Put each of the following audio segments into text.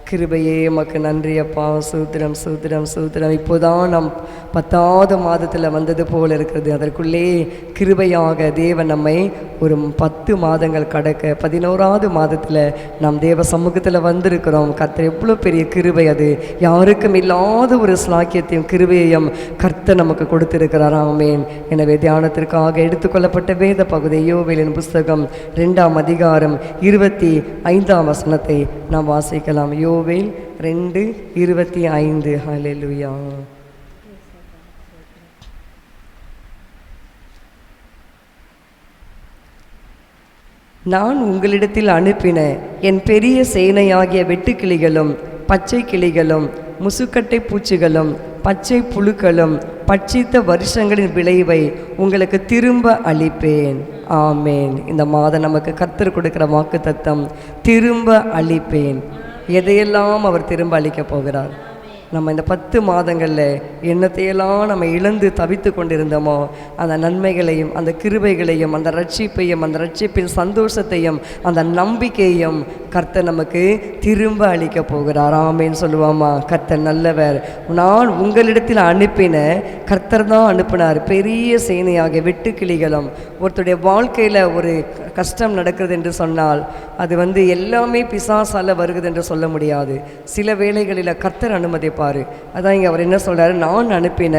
கிருபையே உமக்கு நன்றி அப்பா. சூத்திரம் சூத்திரம் சூத்திரம். இப்போதான் நாம் 10வது மாதத்தில் வந்தது போல் இருக்கிறது. அதற்குள்ளே கிருபையாக தேவன் நம்மை ஒரு 10 மாதங்கள் கடக்க 11வது மாதத்தில் நாம் தேவ சமூகத்தில் வந்திருக்கிறோம். கர்த்தர் எவ்வளோ பெரிய கிருபை! அது யாருக்கும் இல்லாத ஒரு ஸ்லாக்கியத்தையும் கிருபையையும் கர்த்தர் நமக்கு கொடுத்திருக்கிறார். ஆமென். எனவே தியானத்திற்காக எடுத்துக்கொள்ளப்பட்ட வேத பகுதி யோவேலின் புஸ்தகம் 2ஆம் அதிகாரம் 25ஆம் வசனத்தை நாம் வாசிக்கலாம். யோவேல் 2:25. ஹல்லேலூயா. நான் உங்களிடத்தில் அனுப்பின என் பெரிய சேனையாகிய வெட்டுக்கிளிகளும் பச்சை கிளிகளும் முசுக்கட்டை பூச்சிகளும் பச்சை புழுக்களும் பட்சித்த வருஷங்களின் விளைவை உங்களுக்கு திரும்ப அளிப்பேன். ஆமேன். இந்த மாதம் நமக்கு கர்த்தர் கொடுக்கிற வாக்கு தத்தம், திரும்ப அளிப்பேன். எதையெல்லாம் அவர் திரும்ப அளிக்க போகிறார்? நம்ம இந்த 10 மாதங்களில் என்னத்தையெல்லாம் நம்ம இழந்து தவித்து கொண்டிருந்தோமோ அந்த நன்மைகளையும் அந்த கிருபைகளையும் அந்த ரட்சிப்பையும் அந்த ரட்சிப்பின் சந்தோஷத்தையும் அந்த நம்பிக்கையும் கர்த்தர் நமக்கு திரும்ப அளிக்க போகிறார். ஆமேன்னு சொல்லுவாமா? கர்த்தர் நல்லவர். நான் உங்களிடத்தில் அனுப்பின கர்த்தர் தான் அனுப்பினார் பெரிய சேனையாக வெட்டுக்கிளிகளும். ஒருத்தருடைய வாழ்க்கையில் ஒரு கஷ்டம் நடக்கிறது என்று சொன்னால் அது எல்லாமே பிசாசால வருகிறது என்று சொல்ல முடியாது. சில வேளைகளில் கர்த்தர் அனுமதிப்பார். அதான் இங்கே அவர் என்ன சொல்கிறார்? நான் அனுப்பின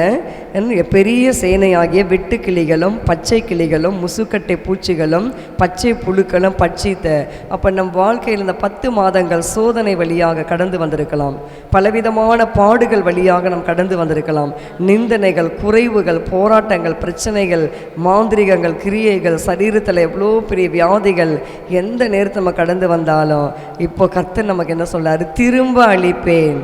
பெரிய சேனையாகிய வெட்டுக்கிளிகளும் பச்சை கிளிகளும் முசுக்கட்டை பூச்சிகளும் பச்சை புழுக்களும் பட்சித்த. அப்போ நம் வாழ்க்கையில் இந்த 10 மாதங்கள் சோதனை வழியாக கடந்து வந்திருக்கலாம். பலவிதமான பாடுகள் வழியாக நாம் கடந்து வந்திருக்கலாம். நிந்தனைகள், குறைவுகள், போராட்டங்கள், பிரச்சனைகள், மாந்திரிகங்கள், கிரியைகள், சரீரத்தில் எவ்வளோ பெரிய வியாதிகள் எந்த நேரத்தில் நம்ம கடந்து வந்தாலும் இப்போ கர்த்தர் நமக்கு என்ன சொல்றாரு? திரும்ப அளிப்பேன்.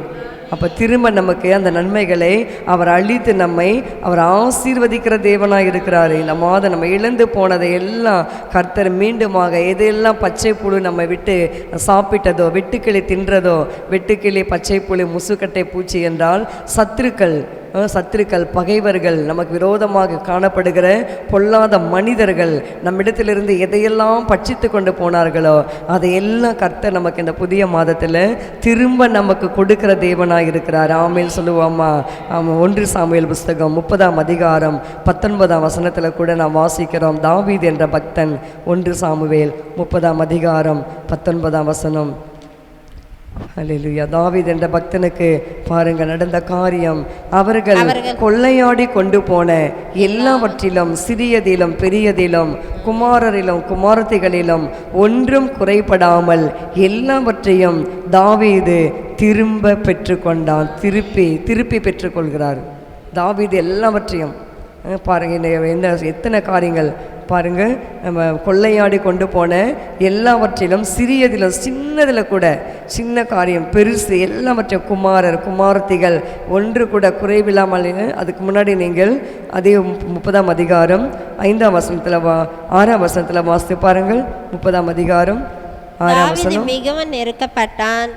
அப்போ திரும்ப நமக்கு அந்த நன்மைகளை அவர் அளித்து நம்மை அவர் ஆசீர்வதிக்கிற தேவனாக இருக்கிறாரு. இந்த மாதம் நம்ம இழந்து போனதை எல்லாம் கர்த்தர் மீண்டுமாக எதெல்லாம் பச்சை புழு நம்ம விட்டு சாப்பிட்டதோ, வெட்டுக்கிளி தின்றதோ, வெட்டுக்கிளி பச்சை புழு முசுக்கட்டை பூச்சி என்றால் சத்துருக்கள் பகைவர்கள், நமக்கு விரோதமாக காணப்படுகிற பொல்லாத மனிதர்கள் நம்மிடத்திலிருந்து எதையெல்லாம் பட்சித்து கொண்டு போனார்களோ அதையெல்லாம் கர்த்தர் நமக்கு இந்த புதிய மாதத்தில் திரும்ப நமக்கு கொடுக்கிற தேவனாக இருக்கிறார். ஆமேன் சொல்லுவாமா? ஆமாம். 1 சாமுவேல் புஸ்தகம் 30ஆம் அதிகாரம் 19ஆம் வசனத்தில் கூட நாம் வாசிக்கிறோம். தாவீது என்ற பக்தன் 1 சாமுவேல் 30ஆம் அதிகாரம் 19ஆம் வசனம். ஹல்லேலூயா. தாவீது என்ற பக்தனுக்கு பாருங்க நடந்த காரியம். அவர்கள் கொள்ளையாடி கொண்டு போன எல்லாவற்றிலும் சிறியதிலும் பெரியதிலும் குமாரரிலும் குமாரத்திகளிலும் ஒன்றும் குறைபடாமல் எல்லாவற்றையும் தாவீது திரும்ப பெற்றுக்கொண்டான். திருப்பி பெற்றுக்கொள்கிறார் தாவீது எல்லாவற்றையும். பாருங்க எத்தனை காரியங்கள் பாருங்க. நம்ம கொள்ளையாடி கொண்டு போன எல்லாவற்றிலும் சிறியதிலும் சின்னதில் கூட சின்ன காரியம் பெருசு எல்லாவற்றையும் குமாரத்திகள் ஒன்று கூட குறைவில்லாமல். அதுக்கு முன்னாடி நீங்கள் அதே 30ஆம் அதிகாரம் 5ஆம் வசனத்தில் 6ஆம் வசனத்தில் வாசித்து பாருங்கள். 30ஆம் அதிகாரம் 6ஆம் வசனம். மிகவும் நெருக்கப்பட்டான்.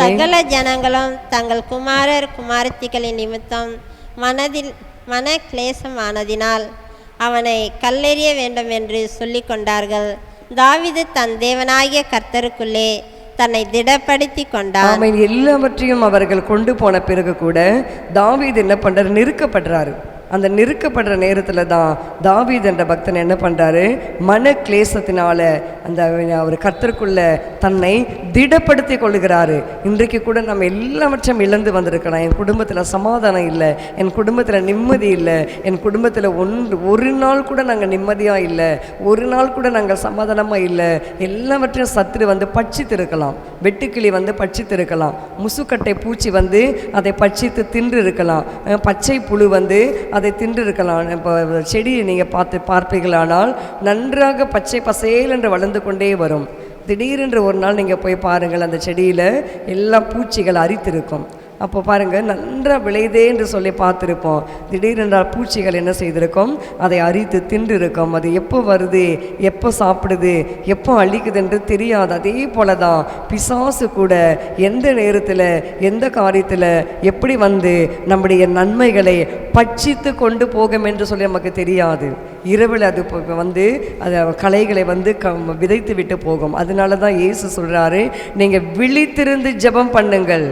சகல ஜனங்களும் தங்கள் குமாரத்திகளின் நிமித்தம் மன கிளேசமானதினால் அவனை கல்லெறிய வேண்டும் என்று சொல்லி கொண்டார்கள். தாவீது தன் தேவனாகிய கர்த்தருக்குள்ளே தன்னை திடப்படுத்தி கொண்டான். எல்லாவற்றையும் அவர்கள் கொண்டு போன பிறகு கூட தாவீது என்ன பண்றாரு? நெருக்கப்படுறாரு. அந்த நெருக்கப்படுற நேரத்தில் தான் தாவீது என்ற பக்தன் என்ன பண்ணுறாரு? மன கிளேசத்தினால அந்த அவர் கர்த்தருக்குள்ள தன்னை திடப்படுத்தி கொள்கிறாரு. இன்றைக்கு கூட நம்ம எல்லாவற்றையும் இழந்து வந்திருக்கலாம். என் குடும்பத்தில் சமாதானம் இல்லை, என் குடும்பத்தில் நிம்மதி இல்லை, என் குடும்பத்தில் ஒரு நாள் கூட நாங்கள் நிம்மதியாக இல்லை, ஒரு நாள் கூட நாங்கள் சமாதானமாக இல்லை. எல்லாவற்றையும் சத்துரு பட்சித்திருக்கலாம். வெட்டுக்கிளி பட்சித்திருக்கலாம். முசுக்கட்டை பூச்சி அதை பட்சித்து தின்று இருக்கலாம். பச்சை புழு அதை தின்று இருக்கலாம். இப்போ செடியை நீங்கள் பார்ப்பீர்களானால் நன்றாக பச்சை பசேல் என்று வளர்ந்து கொண்டே வரும். திடீரென்று ஒரு நாள் நீங்கள் போய் பாருங்கள், அந்த செடியில் எல்லா பூச்சிகள் அரித்திருக்கும். அப்போ பாருங்கள், நன்றாக விளையுதே என்று சொல்லி பார்த்துருப்போம். திடீரென்றால் பூச்சிகள் என்ன செய்திருக்கும்? அதை அரித்து தின்று இருக்கும். அது எப்போ வருது, எப்போ சாப்பிடுது, எப்போ அழிக்குது என்று தெரியாது. அதே போல தான் பிசாசு கூட எந்த நேரத்தில் எந்த காரியத்தில் எப்படி வந்து நம்முடைய நன்மைகளை பட்சித்து கொண்டு போகும் என்று சொல்லி நமக்கு தெரியாது. இரவில் அது வந்து அது களைகளை வந்து விதைத்து விட்டு போகும். அதனால தான் இயேசு சொல்கிறாரு, நீங்கள் விழித்திருந்து ஜெபம் பண்ணுங்கள்.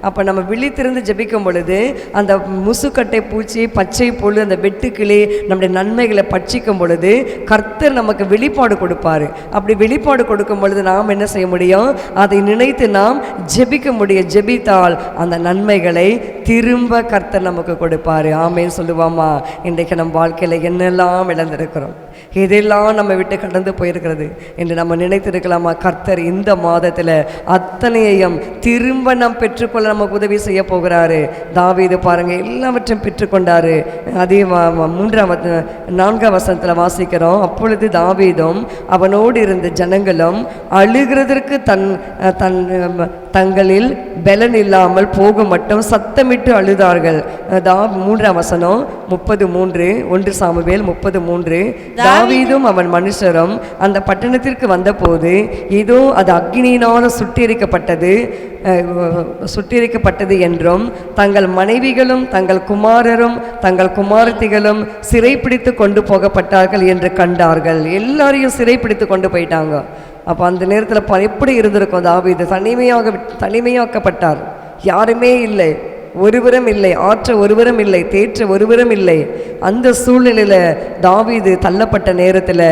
அப்போ நம்ம விழித்திருந்து ஜெபிக்கும் பொழுது அந்த முசுக்கட்டை பூச்சி, பச்சை புழு, அந்த வெட்டுக்கிளி நம்முடைய நன்மைகளை பட்சிக்கும் பொழுது கர்த்தர் நமக்கு வெளிப்பாடு கொடுப்பார். அப்படி வெளிப்பாடு கொடுக்கும் பொழுது நாம் என்ன செய்ய முடியும்? அதை நினைத்து நாம் ஜெபிக்க முடியும். ஜெபித்தால் அந்த நன்மைகளை திரும்ப கர்த்தர் நமக்கு கொடுப்பார். ஆமேன்னு சொல்லுவாமா? இன்றைக்கு நம் வாழ்க்கையில் என்னெல்லாம் இழந்திருக்கிறோம், இதெல்லாம் நம்ம விட்டு கடந்து போயிருக்கிறது என்று நம்ம நினைத்திருக்கலாமா? கர்த்தர் இந்த மாதத்தில் அத்தனையையும் திரும்ப நாம் பெற்றுக்கொள்ள நமக்கு உதவி செய்ய போகிறாரு. தாவீது பாருங்க, எல்லாவற்றையும் பெற்றுக்கொண்டாரு. அதே 4ஆம் வசனத்தில் வாசிக்கிறோம், அப்பொழுது தாவீதும் அவனோடு இருந்த ஜனங்களும் அழுகிறதற்கு தங்களில் பலன் இல்லாமல் போக மட்டும் சத்தமிட்டு அழுதார்கள். 3ஆம் வசனம் 33, 1 சாமுவேல் 33. தாவீதும் அவன் மனுஷரும் அந்த பட்டணத்திற்கு வந்தபோது இதோ அது அக்னியினால் சுட்டெரிக்கப்பட்டது என்றும் தங்கள் மனைவிகளும் தங்கள் குமாரரும் தங்கள் குமாரத்திகளும் சிறைப்பிடித்து கொண்டு போகப்பட்டார்கள் என்று கண்டார்கள். எல்லாரையும் சிறைப்பிடித்து கொண்டு போயிட்டாங்க. அப்போ அந்த நேரத்தில் எப்படி இருந்திருக்கும்? தாவீது தனிமையாக்கப்பட்டார். யாருமே இல்லை, ஒருவரும் இல்லை, ஆற்ற ஒருவரும் இல்லை, தேற்ற ஒருவரும் இல்லை. அந்த சூழ்நிலையில் தாவீது தள்ளப்பட்ட நேரத்தில்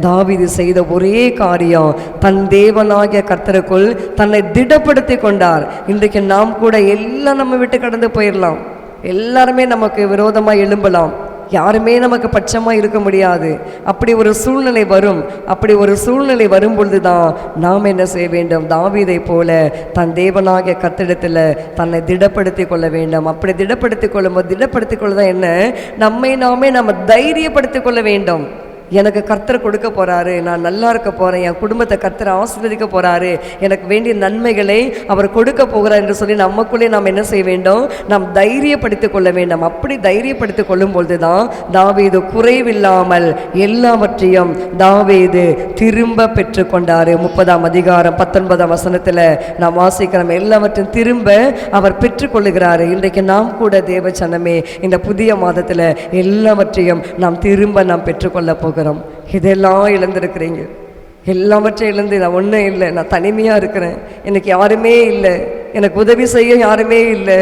தாவீது செய்த ஒரே காரியம், தன் தேவனாகிய கர்த்தருக்குள் தன்னை திடப்படுத்தி கொண்டார். இன்றைக்கு நாம் கூட எல்லாம் நம்ம விட்டு கடந்து போயிடலாம், எல்லாருமே நமக்கு விரோதமாக எழும்பலாம், யாருமே நமக்கு பட்சமாக இருக்க முடியாது. அப்படி ஒரு சூழ்நிலை வரும். அப்படி ஒரு சூழ்நிலை வரும் பொழுது தான் நாம் என்ன செய்ய வேண்டும்? தாவீதை போல தன் தேவனாகிய கர்த்தரிடத்தில் தன்னை திடப்படுத்தி கொள்ள வேண்டும். அப்படி திடப்படுத்தி கொள்ளும்போது, திடப்படுத்தி கொள்ளதான் என்ன, நம்மை நாமே நம்ம தைரியப்படுத்தி கொள்ள வேண்டும். எனக்கு கர்த்தர் கொடுக்க போகிறாரு, நான் நல்லா இருக்க போகிறேன், என் குடும்பத்தை கர்த்தர் ஆசீர்வதிக்க போகிறாரு, எனக்கு வேண்டிய நன்மைகளை அவர் கொடுக்க போகிறார் என்று சொல்லி நமக்குள்ளே நாம் என்ன செய்ய வேண்டும்? நாம் தைரியப்படுத்தி கொள்ள வேண்டும். அப்படி தைரியப்படுத்தி கொள்ளும் பொழுது தான் தாவீது குறைவில்லாமல் எல்லாவற்றையும் தாவீது திரும்ப பெற்று கொண்டார். 30ஆம் அதிகாரம் 19ஆம் வசனத்தில் நாம் வாசிக்கிறோம், எல்லாவற்றையும் திரும்ப அவர் பெற்றுக்கொள்ளுகிறாரு. இன்றைக்கு நாம் கூட தேவ சனமே இந்த புதிய மாதத்தில் எல்லாவற்றையும் நாம் திரும்ப நாம் பெற்றுக்கொள்ள போகிறோம். இதெல்லாம் இழந்திருக்கிறீங்க, எல்லாவற்றையும் இழந்து நான் ஒன்றும் இல்லை, நான் தனிமையாக இருக்கிறேன், எனக்கு யாருமே இல்லை, எனக்கு உதவி செய்ய யாருமே இல்லை,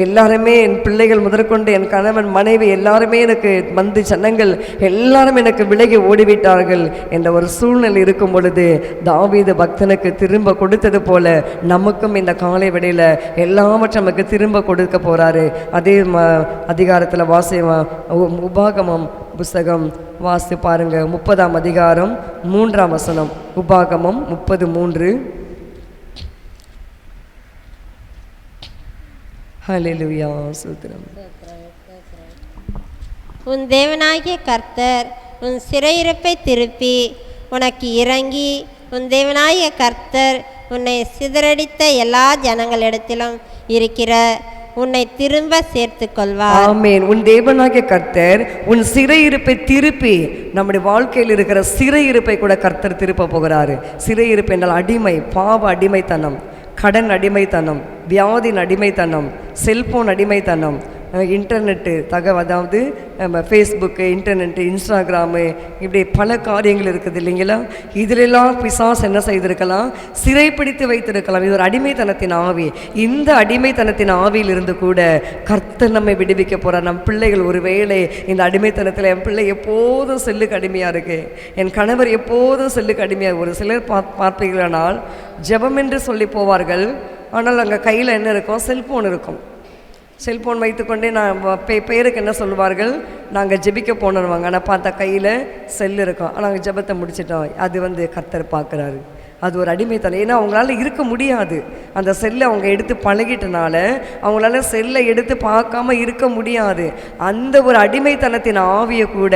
எல்லாருமே என் பிள்ளைகள் முதற்கொண்டு என் கணவன் மனைவி எல்லாருமே எனக்கு வந்து ஜனங்கள் எல்லாரும் எனக்கு விலகி ஓடிவிட்டார்கள் என்ற ஒரு சூழ்நிலை இருக்கும் பொழுது தாவீது பக்தனுக்கு திரும்ப கொடுத்தது போல நமக்கும் இந்த காலை வேளையில் எல்லாவற்றும் நமக்கு திரும்ப கொடுக்க போகிறாரு. அதே அதிகாரத்தில் உபாகமம் புஸ்தகம் வாசி பாருங்க, 30ஆம் அதிகாரம் 3ஆம் வசனம். உபாகமம் 30:3. ஹல்லேலூயா, ஸ்தோத்திரம். உன் தேவனாகிய கர்த்தர் உன் சிறையிருப்பை திருப்பி உனக்கு இறங்கி, உன் தேவனாகிய கர்த்தர் உன்னை சிதறடித்த எல்லா ஜனங்களிடத்திலும் இருக்கிற உன்னை திரும்ப சேர்த்து கொள்வார். ஆமென். உன் தேவனாகிய கர்த்தர் உன் சிறையிருப்பை திருப்பி, நம்முடைய வாழ்க்கையில் இருக்கிற சிறையிருப்பை கூட கர்த்தர் திருப்ப போகிறாரு. சிறையிருப்பு என்றால் அடிமை, பாவ அடிமைத்தனம், கடன் அடிமைத்தனம், வியாதின் அடிமைத்தனம், செல்போன் அடிமைத்தனம், இன்டர்நெட்டு அதாவது ஃபேஸ்புக்கு, இன்டர்நெட்டு, இன்ஸ்டாகிராமு, இப்படி பல காரியங்கள் இருக்குது இல்லைங்களா? இதிலெல்லாம் பிசாசு என்ன செய்திருக்கலாம்? சிறைப்பிடித்து வைத்திருக்கலாம். இது ஒரு அடிமைத்தனத்தின் ஆவி. இந்த அடிமைத்தனத்தின் ஆவியிலிருந்து கூட கர்த்தர் நம்மை விடுவிக்க போகிறார். நம் பிள்ளைகள் ஒருவேளை இந்த அடிமைத்தனத்தில், என் பிள்ளை எப்போதும் செல்லுக்கு அடிமையாக இருக்கு, என் கணவர் எப்போதும் செல்லுக்கு அடிமையாக, ஒரு சிலர் பார்ப்பீர்களானால் ஜெபம் என்று சொல்லி போவார்கள், ஆனால் அங்கே கையில் என்ன இருக்கும்? செல்ஃபோன் இருக்கும். செல்ஃபோன் வைத்துக்கொண்டே நான் பேருக்கு என்ன சொல்லுவார்கள்? நாங்கள் ஜெபிக்க போனோம்வாங்க, ஆனால் பார்த்தா கையில் செல் இருக்கும், நாங்கள் ஜெபத்தை முடிச்சிட்டோம். அது கர்த்தர் பார்க்குறாரு. அது ஒரு அடிமைத்தனம். ஏன்னா அவங்களால இருக்க முடியாது. அந்த செல்லை அவங்க எடுத்து பழகிட்டனால அவங்களால செல்லை எடுத்து பார்க்காம இருக்க முடியாது. அந்த ஒரு அடிமைத்தனத்தின் ஆவியை கூட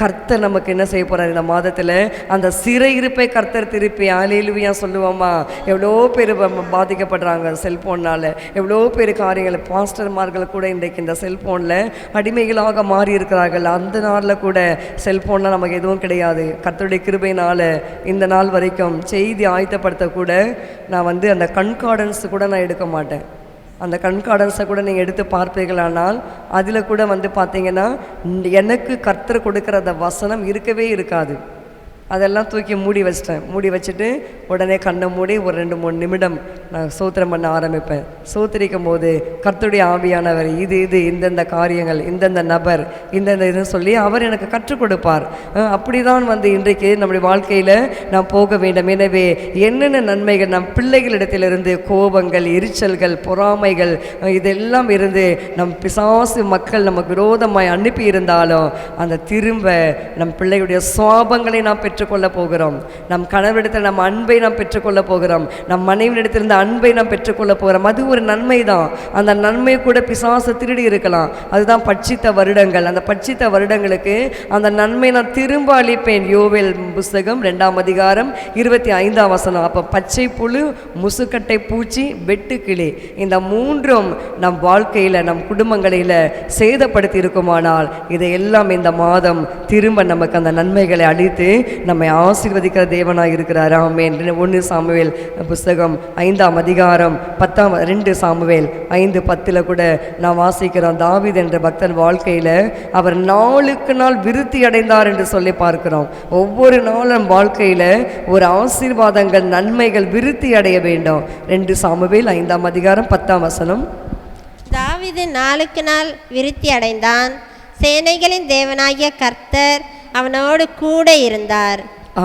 கர்த்தர் நமக்கு என்ன செய்ய போகிறார் இந்த மாதத்தில்? அந்த சிறையிருப்பை கர்த்தர் திருப்பி அல்லேலூயா சொல்லுவோமா? எவ்வளோ பேர் பாதிக்கப்படுறாங்க செல்ஃபோனால். எவ்வளோ பேர் காரியங்கள் பாஸ்டர்மார்கள் கூட இன்றைக்கு இந்த செல்ஃபோனில் அடிமைகளாக மாறி இருக்கிறார்கள். அந்த நாளில் கூட செல்ஃபோன்லாம் நமக்கு எதுவும் கிடையாது. கர்த்தருடைய கிருபையினால் இந்த நாள் வரைக்கும் செய்தி ஆயத்தப்படுத்த கூட நான் அந்த கண்கார்டன்ஸ் கூட நான் எடுக்க மாட்டேன். அந்த கண்கார்டன்ஸை கூட நீங்கள் எடுத்து பார்ப்பீர்களானால் அதில் கூட பார்த்தீங்கன்னா எனக்கு கர்த்தர் கொடுக்குற அந்த வசனம் இருக்கவே இருக்காது. அதெல்லாம் தூக்கி மூடி வச்சிட்டேன். மூடி வச்சுட்டு உடனே கண்ணை மூடி ஒரு 2-3 நிமிடம் நான் சோத்திரம் பண்ண ஆரம்பிப்பேன். சோத்திரிக்கும் போது கர்த்தருடைய ஆவியானவர் இது இந்தந்த காரியங்கள், இந்தந்த நபர், இந்தந்த இதுன்னு சொல்லி அவர் எனக்கு கற்றுக் கொடுப்பார். அப்படி தான் இன்றைக்கு நம்முடைய வாழ்க்கையில் நாம் போக வேண்டும். எனவே என்னென்ன நன்மைகள் நம் பிள்ளைகளிடத்திலிருந்து கோபங்கள், எரிச்சல்கள், பொறாமைகள் இதெல்லாம் இருந்து நம் பிசாசு மக்கள் நமக்கு விரோதமாய் அனுப்பி இருந்தாலும் அந்த திரும்ப நம் பிள்ளைகளுடைய சுவாபங்களை நாம் பெற்றுக்கொள்ள போகிறோம். நம் கணவரிடத்தில் நம் அன்பை நாம் பெற்றுக்கொள்ள போகிறோம். நம் மனைவியிடத்திலிருந்து அன்பை நாம் பெற்றுக்கொள்ள போகிறோம். அது ஒரு நன்மை தான். அந்த நன்மை கூட பிசாசு திருடி இருக்கலாம். அதுதான் பட்சித்த வருடங்கள். அந்த பட்சித்த வருடங்களுக்கு அந்த நன்மை நான் திரும்ப அளிப்பேன். யோவேல் புஸ்தகம் 2ஆம் அதிகாரம் 25ஆம் வசனம். அப்போ பச்சை புழு, முசுக்கட்டை பூச்சி, வெட்டுக்கிளி இந்த 3ம் நம் வாழ்க்கையில் நம் குடும்பங்களில் சேதப்படுத்தி இருக்குமானால் இதையெல்லாம் இந்த மாதம் திரும்ப நமக்கு அந்த நன்மைகளை அளித்து நம்மை ஆசீர்வதிக்கிற தேவனாக இருக்கிறார். ஆமென். 1 சாமுவேல் புஸ்தகம் 5ஆம் அதிகாரம் 2 சாமுவேல் 5:10 கூட நான் வாசிக்கிறோம். தாவீது என்ற பக்தன் வாழ்க்கையில் அவர் நாளுக்கு நாள் விருத்தி அடைந்தார் என்று சொல்லி பார்க்கிறோம். ஒவ்வொரு நாளும் வாழ்க்கையில் ஒரு ஆசீர்வாதங்கள், நன்மைகள் விருத்தி அடைய வேண்டும். 2 சாமுவேல் 5ஆம் அதிகாரம் 10ஆம் வசனம். தாவீது நாளுக்கு நாள் விருத்தி அடைந்தான், சேனைகளின் தேவனாகிய கர்த்தர் அவனோடு கூட இருந்தார்.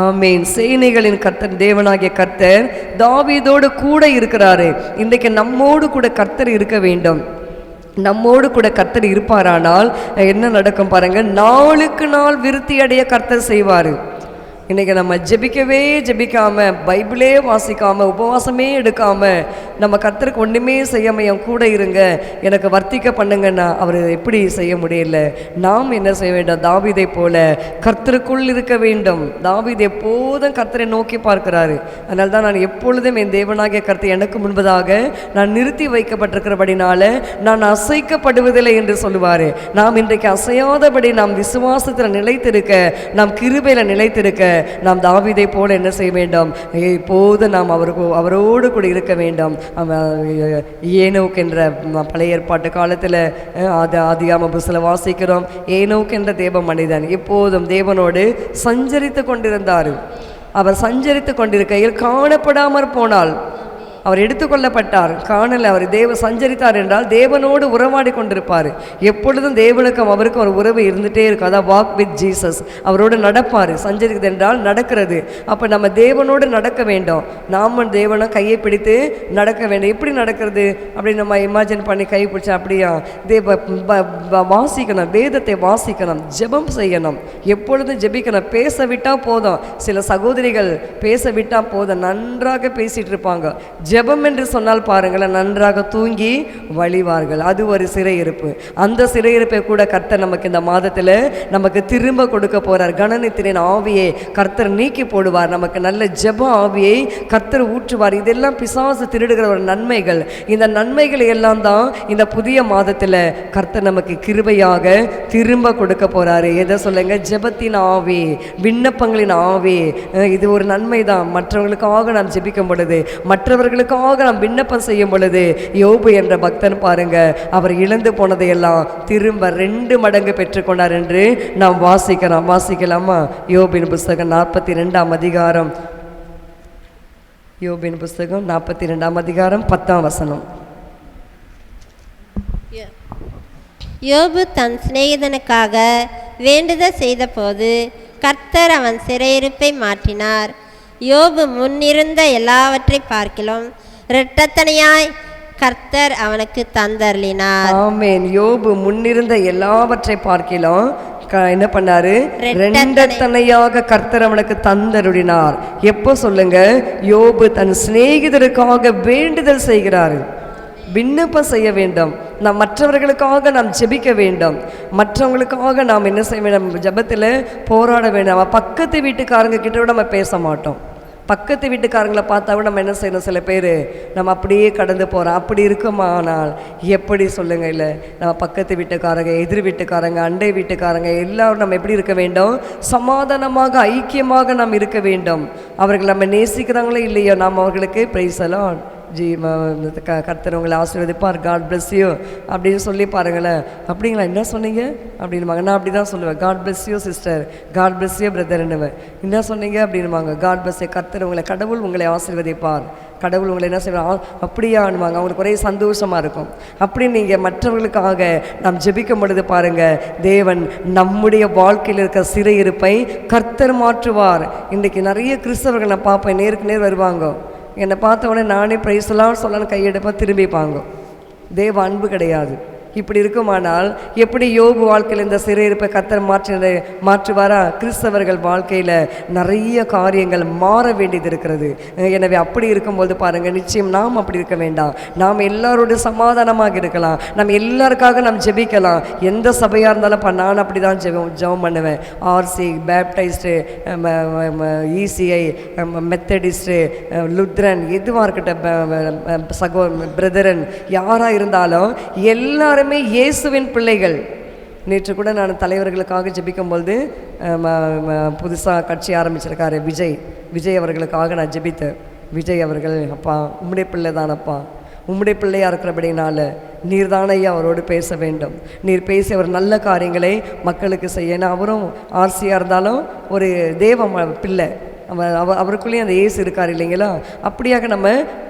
ஆமேன். சேனைகளின் கர்த்தர், தேவனாகிய கர்த்தர் தாவீதோடு கூட இருக்கிறாரு. இன்றைக்கு நம்மோடு கூட கர்த்தர் இருக்க வேண்டும். நம்மோடு கூட கர்த்தர் இருப்பாரானால் என்ன நடக்கும் பாருங்க, நாளுக்கு நாள் விருத்தி அடைய கர்த்தர் செய்வார். இன்றைக்கி நம்ம ஜெபிக்காமல், பைபிளே வாசிக்காமல், உபவாசமே எடுக்காமல், நம்ம கர்த்தருக்கு ஒன்றுமே செய்யாமல் என் கூட இருங்க, எனக்கு வர்த்திக்க பண்ணுங்கன்னா அவர் எப்படி செய்ய முடியல? நாம் என்ன செய்ய வேண்டும்? தாவீதை போல கர்த்தருக்குள் இருக்க வேண்டும். தாவீது எப்போதும் கர்த்தரை நோக்கி பார்க்கிறாரு. அதனால தான் நான் எப்பொழுதும் என் தேவனாகிய கர்த்தர் எனக்கு முன்பதாக நான் நிறுத்தி வைக்கப்பட்டிருக்கிறபடினால நான் அசைக்கப்படுவதில்லை என்று சொல்லுவார். நாம் இன்றைக்கு அசையாதபடி நாம் விசுவாசத்தில் நிலைத்திருக்க, நாம் கிருபையில் நிலைத்திருக்க நாம் தாவீதை போல என்ன செய்ய வேண்டும்? இப்போது நாம் அவரோடு கூட இருக்க வேண்டும். ஏனோக் என்ற பழைய ஏற்பாட்டு காலத்தில் ஆதியாகம புஸ்தகத்தில் வாசிக்கிறோம். ஏனோக் என்ற தேவ மனிதன் எப்போதும் தேவனோடு சஞ்சரித்து கொண்டிருந்தார். அவர் சஞ்சரித்து கொண்டிருக்கையில் காணப்படாமற் போனால் அவர் எடுத்துக்கொள்ளப்பட்டார். காணல, அவர் சஞ்சரித்தார் என்றால் தேவனோடு உறவாடி கொண்டிருப்பார். எப்பொழுதும் தேவனுக்கும் அவருக்கும் ஒரு உறவு இருந்துகிட்டே இருக்கும். அதான் வாக் வித் ஜீசஸ். அவரோடு நடப்பார். சஞ்சரிக்கிறது என்றால் நடக்கிறது. அப்போ நம்ம தேவனோடு நடக்க வேண்டும். நாம் தேவனை கையை பிடித்து நடக்க வேண்டும். எப்படி நடக்கிறது அப்படி நம்ம இமேஜின் பண்ணி கை பிடிச்சா அப்படியா? வாசிக்கணும், வேதத்தை வாசிக்கணும், ஜெபம் செய்யணும், எப்பொழுதும் ஜெபிக்கணும். பேச விட்டால் போதும். சில சகோதரிகள் பேச விட்டால் போதும், நன்றாக பேசிகிட்டு இருப்பாங்க. ஜெபம் என்று சொன்னால் பாருங்களேன், நன்றாக தூங்கி வழிவார்கள். அது ஒரு சிறையிருப்பு. அந்த சிறையிருப்பை கூட கர்த்தர் நமக்கு இந்த மாதத்தில் நமக்கு திரும்ப கொடுக்க போகிறார். கணனித்திரின் ஆவியை கர்த்தர் நீக்கி போடுவார். நமக்கு நல்ல ஜெப ஆவியை கர்த்தர் ஊற்றுவார். இதெல்லாம் பிசாசு திருடுகிற ஒரு நன்மைகள். இந்த நன்மைகளை எல்லாம் தான் இந்த புதிய மாதத்தில் கர்த்தர் நமக்கு கிருபையாக திரும்ப கொடுக்க போகிறாரு. எதை சொல்லுங்க? ஜெபத்தின் ஆவி, விண்ணப்பங்களின் ஆவி. இது ஒரு நன்மை தான். மற்றவர்களுக்காக நாம் ஜெபிக்கும் பொழுது, மற்றவர்களுக்காக நாம் விண்ணப்பம் செய்யும் பொழுது, யோபு என்ற பக்தன் பாருங்க, அவர் இழந்து போனதையெல்லாம் திரும்ப 2 மடங்கு பெற்றுக்கொண்டார் என்று நாம் வாசிக்கலாமா? யோபின் புஸ்தகம் 42ஆம் அதிகாரம், யோபின் புஸ்தகம் 42ஆம் அதிகாரம் 10ஆம் வசனம். யோபு தன் சிநேகிதனுக்காக வேண்டுதல் செய்த போது கர்த்தர் அவன் சிறையிருப்பை மாற்றினார். யோபு முன்னிருந்த எல்லாவற்றை பார்க்கிலும் இரட்டத்தனையாய் கர்த்தர் அவனுக்கு தந்தருளினார். ஆமென். யோபு முன்னிருந்த எல்லாவற்றை பார்க்கிலும் என்ன பண்ணாரு? ரெண்டத்தனையாக கர்த்தர் அவனுக்கு தந்தருளினார். எப்போ சொல்லுங்க? யோபு தன் சிநேகிதருக்காக வேண்டுதல் செய்கிறாரு. விண்ணப்பம் செய்ய வேண்டும். நாம் மற்றவர்களுக்காக நாம் ஜெபிக்க வேண்டும். மற்றவங்களுக்காக நாம் என்ன செய்ய வேண்டும்? ஜெபத்தில் போராட வேண்டும். பக்கத்து வீட்டுக்காரங்க கிட்ட கூட நம்ம பேச மாட்டோம். பக்கத்து வீட்டுக்காரங்களை பார்த்தா கூட நம்ம என்ன செய்யணும்? சில பேர் நம்ம அப்படியே கடந்து போகிறோம். அப்படி இருக்குமானால் எப்படி சொல்லுங்க? இல்லை, நம்ம பக்கத்து வீட்டுக்காரங்க, எதிர் வீட்டுக்காரங்க, அண்டை வீட்டுக்காரங்க எல்லாரும் நம்ம எப்படி இருக்க வேண்டும்? சமாதானமாக ஐக்கியமாக நாம் இருக்க வேண்டும். அவர்கள் நம்ம நேசிக்கிறாங்களோ இல்லையோ, நாம் அவர்களுக்கு பிரைஸ் எல்லாம் கர்த்தர் உங்களை ஆசீர்வதிப்பார், காட் பிளஸ் யூ அப்படின்னு சொல்லி பாருங்களேன். அப்படிங்களா? என்ன சொன்னீங்க அப்படின்னுவாங்க. நான் அப்படி தான் சொல்லுவேன், God bless you sister, God bless you பிரதர்ன்னுவேன். என்ன சொன்னீங்க அப்படின்வாங்க. காட் பிளஸ் யூ, கர்த்தர் உங்களை, கடவுள் உங்களை ஆசீர்வதிப்பார், கடவுள் உங்களை என்ன செய்வாங்க, அப்படியானுவாங்க. அவங்களுக்கு ஒரே சந்தோஷமாக இருக்கும். அப்படி நீங்கள் மற்றவர்களுக்காக நாம் ஜெபிக்கும் பொழுது பாருங்கள், தேவன் நம்முடைய வாழ்க்கையில் இருக்க சிறையிருப்பை கர்த்தர் மாற்றுவார். இன்றைக்கி நிறைய கிறிஸ்தவர்கள் நான் பார்ப்பேன், நேருக்கு நேர் வருவாங்க. என்னை பார்த்த உடனே நானே பிரைஸ்லாம் சொல்லணும்னு கையெடுப்பேன், திரும்பிப்பாங்க. தேவ அன்பு கிடையாது. இப்படி இருக்குமானால் எப்படி யோபு வாழ்க்கையில் இந்த சிறையிருப்பை கர்த்தர் மாற்றுவாரா? கிறிஸ்தவர்கள் வாழ்க்கையில் நிறைய காரியங்கள் மாற வேண்டியது இருக்கிறது. எனவே அப்படி இருக்கும்போது பாருங்கள், நிச்சயம் நாம் அப்படி இருக்க வேண்டாம். நாம் எல்லாரோட சமாதானமாக இருக்கலாம். நம்ம எல்லாருக்காக நாம் ஜெபிக்கலாம். எந்த சபையாக இருந்தாலும் நான் அப்படி தான் ஜெபம் பண்ணுவேன். ஆர்சி, பேப்டைஸ்டு, இசிஐ, மெத்தடிஸ்டு, லுத்ரன், எதுவாக இருக்கட்டும், பிரதரன், யாராக இருந்தாலும் எல்லாரும் இயேசுவின் பிள்ளைகள். நேற்று கூட நான் தலைவர்களுக்காக ஜெபிக்கும்பொழுது புதுசாக கட்சி ஆரம்பிச்சிருக்காரு விஜய் அவர்களுக்காக நான் ஜெபித்தேன். விஜய் அவர்கள், அப்பா உம்முடைய பிள்ளை தானப்பா, உம்முடைய பிள்ளையாக இருக்கிறபடினால நீர் தானையா அவரோடு பேச வேண்டும். நீர் பேசி அவர் நல்ல காரியங்களை மக்களுக்கு செய்ய. ஏன்னா அவரும் ஆர்சியாக இருந்தாலும் ஒரு தேவ பிள்ளை, அவருக்குள்ளேயும் அந்த ஏசு இருக்கார் இல்லைங்களா? அப்படியாக நம்ம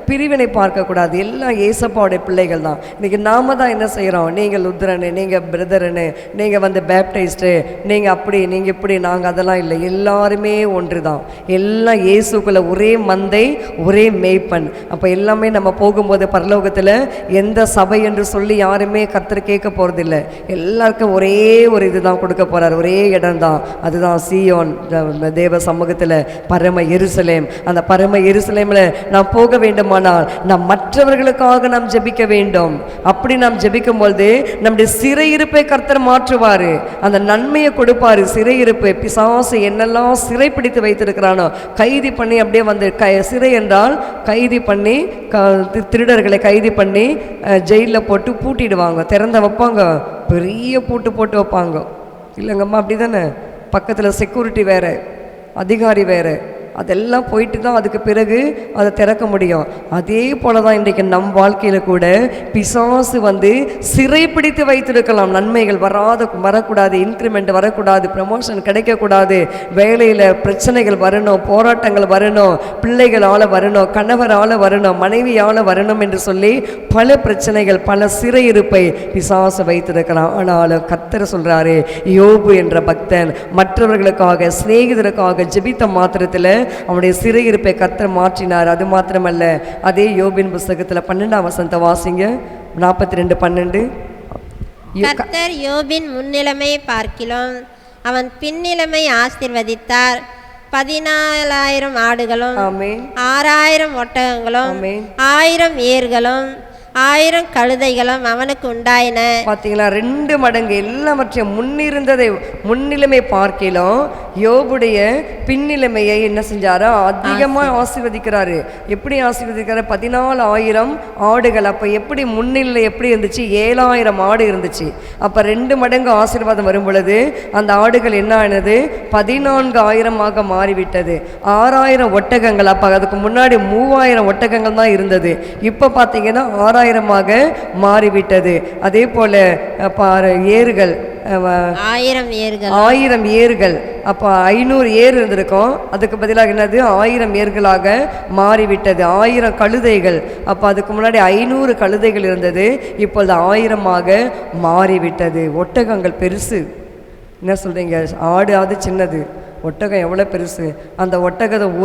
பிரிவினை பார்க்கக்கூடாது. எல்லாம் ஏசப்பாவுடைய பிள்ளைகள் தான். இன்றைக்கி நாம் தான் என்ன செய்கிறோம்? நீங்கள் லுத்ரனு, நீங்கள் பிரதரனு, நீங்கள் பேப்டைஸ்டு, நீங்கள் அப்படி, நீங்கள் இப்படி, நாங்கள் அதெல்லாம் இல்லை. எல்லாருமே ஒன்று தான். எல்லாம் இயேசுக்குள்ளே ஒரே மந்தை, ஒரே மேய்ப்பன். அப்போ எல்லாமே நம்ம போகும்போது பரலோகத்தில் எந்த சபை என்று சொல்லி யாருமே கர்த்தர் கேட்க போகிறதில்லை. எல்லாருக்கும் ஒரே ஒரு இது தான் கொடுக்க போகிறார், ஒரே இடம் தான். அதுதான் சீயோன், தேவ சமூகத்தில் பரம எருசலேம். அந்த பரம எருசலேமில் நாம் போக வேண்டும். நாம் மற்றவர்களுக்காக நாம் ஜெபிக்க வேண்டும். அப்படி நாம் ஜெபிக்கும் பொழுது நம்முடைய சிறையிருப்பை கர்த்தர் மாற்றுவாரு, அந்த நன்மையை கொடுப்பாரு. சிறையிருப்பை, பிசாசு என்னெல்லாம் சிறைப்பிடித்து வைத்திருக்கிறானோ கைதி பண்ணி அப்படியே சிறை என்றால் கைதி பண்ணி, திருடர்களை கைதி பண்ணி ஜெயிலில் போட்டு பூட்டிடுவாங்க. திறந்த வைப்பாங்க, பெரிய பூட்டு போட்டு வைப்பாங்க. இல்லைங்கம்மா, அப்படி தானே? பக்கத்தில் செக்யூரிட்டி வேறு, அதிகாரி வேறு, அதெல்லாம் போயிட்டு தான் அதுக்கு பிறகு அதை திறக்க முடியும். அதே போல தான் இன்றைக்கு நம் வாழ்க்கையில் கூட பிசாசு சிறைப்பிடித்து வைத்திருக்கலாம். நன்மைகள் வரக்கூடாது, இன்க்ரிமெண்ட் வரக்கூடாது, ப்ரமோஷன் கிடைக்கக்கூடாது, வேலையில் பிரச்சனைகள் வரணும், போராட்டங்கள் வரணும், பிள்ளைகளால் வரணும், கணவரால் வரணும், மனைவியால் வரணும் என்று சொல்லி பல பிரச்சனைகள், பல சிறையிருப்பை பிசாசு வைத்திருக்கலாம். ஆனாலும் கர்த்தர் சொல்கிறாரு, யோபு என்ற பக்தன் மற்றவர்களுக்காக, சிநேகிதருக்காக ஜெபித்த மாத்திரத்தில் அவனுடைய சிறையிருப்பை கர்த்தர் மாற்றினார். அது மாத்திரமல்ல, அதே யோபின் புஸ்தகத்தில் 12ஆம் வசனத்தை வாசிங்க, 42:12. கர்த்தர் யோபின் முன்னிலைமையை பார்க்கிலும் அவன் பின்னிலைமை ஆசீர்வதித்தார். 14,000 ஆடுகளும் 6,000 ஒட்டகங்களும் 1000 ஏர்களும் 1000 கழுதைகளும் அவனுக்கு உண்டாயின. பார்த்தீங்களா? 2 மடங்கு எல்லாவற்றையும் முன்னிலைமை பார்க்கிலும் யோபுடைய பின்னிலைமையை என்ன செஞ்சாரோ அதிகமாக ஆசீர்வதிக்கிறாரு. எப்படி ஆசீர்வதிக்கிறாரு? 14,000 ஆடுகள். அப்போ எப்படி முன்னிலை எப்படி இருந்துச்சு? 7,000 ஆடு இருந்துச்சு. அப்போ 2 மடங்கு ஆசீர்வாதம் வரும் பொழுது அந்த ஆடுகள் என்ன ஆனது? 14,000 மாறிவிட்டது. 6,000 ஒட்டகங்கள். அப்போ அதுக்கு முன்னாடி 3,000 ஒட்டகங்கள் தான் இருந்தது. இப்போ பார்த்தீங்கன்னா 6,000 மாறிவிட்டது. அதே போல ஏறுகள், 1000 ஏறுகள். அப்போ 500 ஏர் இருந்திருக்கும், அதுக்கு பதிலாக என்னது? 1000 ஏர்களாக மாறிவிட்டது. 1000 கழுதைகள். அப்போ அதுக்கு முன்னாடி 500 கழுதைகள் இருந்தது, இப்பொழுது 1000 மாறிவிட்டது. ஒட்டகங்கள் பெருசு. என்ன சொல்கிறீங்க? ஆடு அது சின்னது, ஒட்டகம் எவ்வளோ பெருசு. அந்த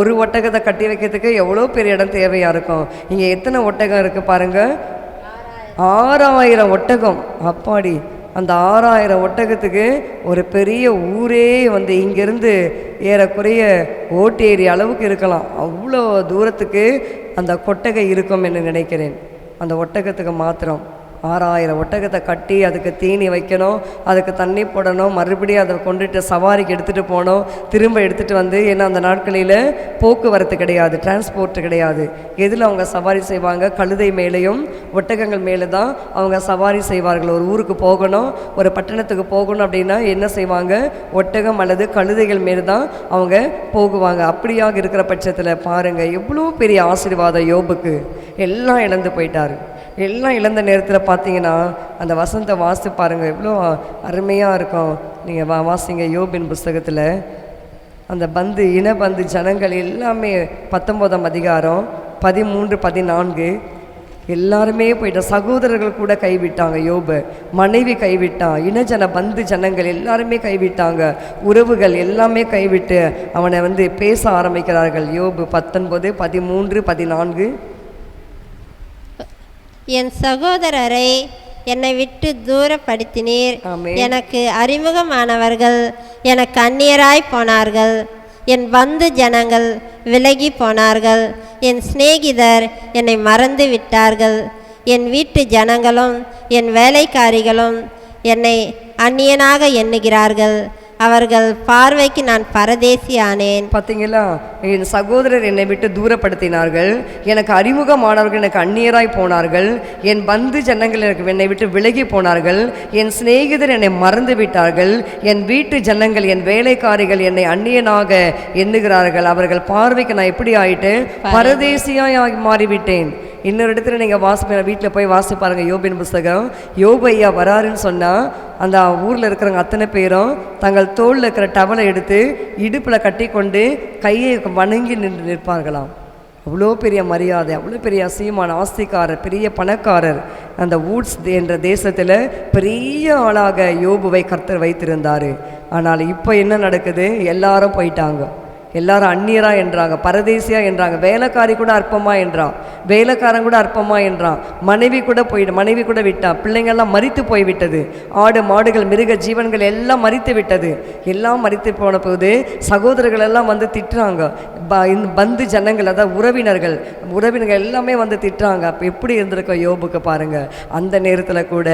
ஒரு ஒட்டகத்தை கட்டி வைக்கிறதுக்கு எவ்வளோ பெரிய இடம் தேவையாக இருக்கும். இங்கே எத்தனை ஒட்டகம் இருக்குது பாருங்கள்? 6,000 ஒட்டகம். அப்பாடி, அந்த 6000 ஒட்டகத்துக்கு ஒரு பெரிய ஊரே வந்து இங்கேருந்து ஏறக்குறைய ஓட்டேரி அளவுக்கு இருக்கலாம். அவ்வளோ தூரத்துக்கு அந்த கொட்டகை இருக்கும் என்று நினைக்கிறேன். அந்த ஒட்டகத்துக்கு மாத்திரம் 6000 ஒட்டகத்தை கட்டி அதுக்கு தீனி வைக்கணும், அதுக்கு தண்ணி போடணும், மறுபடியும் அதை கொண்டுட்டு சவாரிக்கு எடுத்துகிட்டு போகணும், திரும்ப எடுத்துகிட்டு வந்து. ஏன்னா அந்த நாட்களில் போக்குவரத்து கிடையாது, டிரான்ஸ்போர்ட் கிடையாது. எதில் அவங்க சவாரி செய்வாங்க? கழுதை மேலேயும் ஒட்டகங்கள் மேலே தான் அவங்க சவாரி செய்வார்கள். ஒரு ஊருக்கு போகணும், ஒரு பட்டணத்துக்கு போகணும் அப்படின்னா என்ன செய்வாங்க? ஒட்டகம் அல்லது கழுதைகள் மேலே தான் அவங்க போகுவாங்க. அப்படியாக இருக்கிற பட்சத்தில் பாருங்கள் எவ்வளோ பெரிய ஆசீர்வாதம் யோபுக்கு. எல்லாம் இழந்து போயிட்டார். எல்லாம் இழந்த நேரத்தில் பார்த்தீங்கன்னா அந்த வசனத்தை வாசித்து பாருங்கள், எவ்வளோ அருமையாக இருக்கும். நீங்கள் வாசிங்க யோபின் புஸ்தகத்தில் அந்த இனபந்து ஜனங்கள் எல்லாமே 19ஆம் அதிகாரம் 13, 14 எல்லாருமே போயிட்ட. சகோதரர்கள் கூட கைவிட்டாங்க யோபு, மனைவி கைவிட்டான், இனஜன பந்து ஜனங்கள் எல்லாருமே கைவிட்டாங்க, உறவுகள் எல்லாமே கைவிட்டு அவனை வந்து பேச ஆரம்பிக்கிறார்கள். யோபு 19, 13, 14. என் சகோதரரை என்னை விட்டு தூரப்படுத்தினீர், எனக்கு அறிமுகமானவர்கள் எனக்கு அந்நியராய் போனார்கள், என் பந்து ஜனங்கள் விலகி போனார்கள், என் சிநேகிதர் என்னை மறந்து விட்டார்கள், என் வீட்டு ஜனங்களும் என் வேலைக்காரிகளும் என்னை அந்நியனாக எண்ணுகிறார்கள், அவர்கள் பார்வைக்கு நான் பரதேசி ஆனேன். பார்த்தீங்களா? என் சகோதரர் என்னை விட்டு தூரப்படுத்தினார்கள், எனக்கு அறிமுகமானவர்கள் எனக்கு அந்நியராய் போனார்கள், என் பந்து ஜனங்கள் எனக்கு என்னை விட்டு விலகி போனார்கள், என் சிநேகிதர் என்னை மறந்து விட்டார்கள், என் வீட்டு ஜனங்கள் என் வேலைக்காரிகள் என்னை அந்நியனாக எண்ணுகிறார்கள், அவர்கள் பார்வைக்கு நான் எப்படி ஆயிட்டு பரதேசியாய் மாறிவிட்டேன். இன்னொரு இடத்துல நீங்கள் வீட்டில் போய் வாசி பாருங்கள் யோபின் புஸ்தகம். யோபு ஐயா வராருன்னு சொன்னால் அந்த ஊரில் இருக்கிறவங்க அத்தனை பேரும் தங்கள் தோளில் இருக்கிற டவலை எடுத்து இடுப்பில் கட்டி கொண்டு கையை வணங்கி நிற்பார்களாம். அவ்வளோ பெரிய மரியாதை, அவ்வளோ பெரிய அசியமான ஆஸ்திக்காரர், பெரிய பணக்காரர். அந்த வூட்ஸ் என்ற தேசத்தில் பெரிய ஆளாக யோபுவை கர்த்தர் வைத்திருந்தார். ஆனால் இப்போ என்ன நடக்குது? எல்லாரும் போயிட்டாங்க, எல்லாரும் அந்நியரா என்றாங்க, பரதேசியா என்றாங்க, வேலைக்காரி கூட அற்பமா என்றான், வேலைக்காரன் கூட அற்பமா என்றான், மனைவி கூட விட்டான், பிள்ளைங்கள்லாம் மரித்து போய்விட்டது, ஆடு மாடுகள் மிருக ஜீவன்கள் எல்லாம் மரித்து விட்டது. எல்லாம் மரித்து போன போது சகோதரர்கள் எல்லாம் வந்து திட்டுறாங்க, பந்து ஜனங்கள் அதாவது உறவினர்கள் எல்லாமே வந்து திட்டுறாங்க. அப்போ எப்படி இருந்திருக்கோம் யோபுக்கு பாருங்க. அந்த நேரத்தில் கூட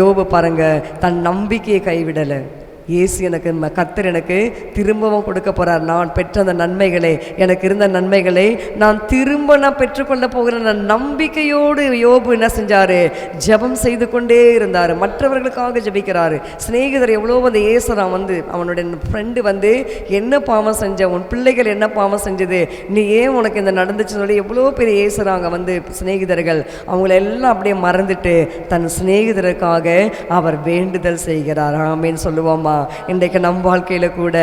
யோபு பாருங்க தன் நம்பிக்கையை கைவிடலை. இயேசு எனக்கு கர்த்தர் எனக்கு திரும்பவும் கொடுக்க போகிறார். நான் பெற்ற அந்த நன்மைகளை, எனக்கு இருந்த நன்மைகளை நான் பெற்றுக்கொள்ள போகிறேன் நம்பிக்கையோடு யோபு என்ன செஞ்சார்? ஜெபம் செய்து கொண்டே இருந்தார், மற்றவர்களுக்காக ஜெபிக்கிறாரு. சிநேகிதர் எவ்வளோ வந்து ஏசுறான், வந்து அவனுடைய ஃப்ரெண்டு வந்து என்ன பாவம் செஞ்ச, உன் பிள்ளைகள் என்ன பாவம் செஞ்சது, நீ ஏன் உனக்கு இந்த நடந்துச்சுன்னு சொல்லி எவ்வளோ பேர் ஏசுறாங்க வந்து சிநேகிதர்கள். அவங்களெல்லாம் அப்படியே மறந்துட்டு தன் சிநேகிதருக்காக அவர் வேண்டுதல் செய்கிறார். ஆமேன்னு சொல்லுவோமா? இன்றைக்கு நம் வாழ்க்கையில் கூட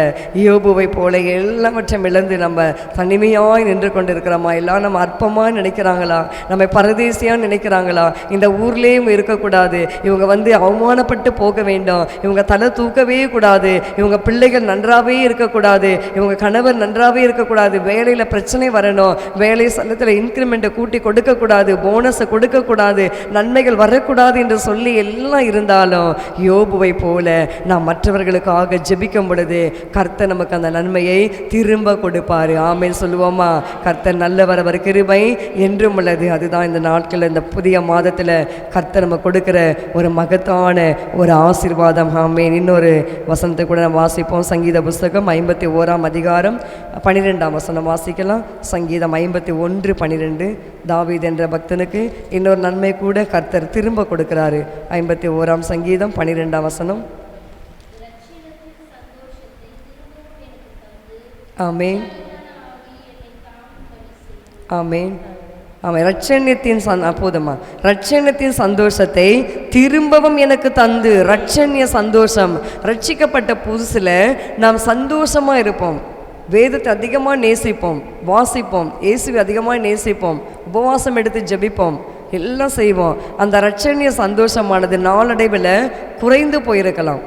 யோபுவை போல எல்லாவற்றையும் இழந்து நம்ம தனிமையாய் நின்று கொண்டு இருக்கிறோமா? எல்லாம் நம்ம அற்பமாக நினைக்கிறாங்களா? நம்ம பரதேசியாக நினைக்கிறாங்களா? இந்த ஊர்லேயும் இருக்கக்கூடாது, இவங்க வந்து அவமானப்பட்டு போக வேண்டும், இவங்க தலை தூக்கவே கூடாது, இவங்க பிள்ளைகள் நன்றாகவே இருக்கக்கூடாது, இவங்க கணவர் நன்றாகவே இருக்கக்கூடாது, வேலையில் பிரச்சனை வரணும், வேலை ஸ்தலத்தில் இன்க்ரிமெண்ட்டை கூட்டி கொடுக்கக்கூடாது, போனஸை கொடுக்கக்கூடாது, நன்மைகள் வரக்கூடாது என்று சொல்லி எல்லாம் இருந்தாலும் யோபுவை போல நாம் மற்றவர்களுக்காக ஜெபிக்கும் பொழுது கர்த்தர் நமக்கு அந்த நன்மையை திரும்ப கொடுப்பாரு. ஆமென் சொல்லுவோமா? கர்த்தர் நல்லவர், அவர் கிருபை என்றும் உள்ளது. அதுதான் இந்த நாட்களில், இந்த புதிய மாதத்தில் கர்த்தர் நம்ம கொடுக்கிற ஒரு மகத்தான ஒரு ஆசீர்வாதம். ஆமென். இன்னொரு வசனத்தை கூட நம்ம வாசிப்போம். சங்கீத புஸ்தகம் 51ஆம் அதிகாரம் 12ஆம் வசனம் வாசிக்கலாம். சங்கீதம் 51:12. தாவீது என்ற பக்தனுக்கு இன்னொரு நன்மை கூட கர்த்தர் திரும்ப கொடுக்கிறாரு. 51ஆம் சங்கீதம் 12ஆம் வசனம். ஆமென், ஆமென், ஆமாம். ரட்சண்யத்தின் போதுமா, ரட்சண்யத்தின் சந்தோஷத்தை திரும்பவும் எனக்கு தந்து. ரட்சண்ய சந்தோஷம். ரட்சிக்கப்பட்ட புதுசில் நாம் சந்தோஷமாக இருப்போம், வேதத்தை அதிகமாக நேசிப்போம், வாசிப்போம், இயேசுவை அதிகமாக நேசிப்போம், உபவாசம் எடுத்து ஜெபிப்போம், எல்லாம் செய்வோம். அந்த ரட்சண்ய சந்தோஷமானது நாளடைவில் குறைந்து போயிருக்கலாம்.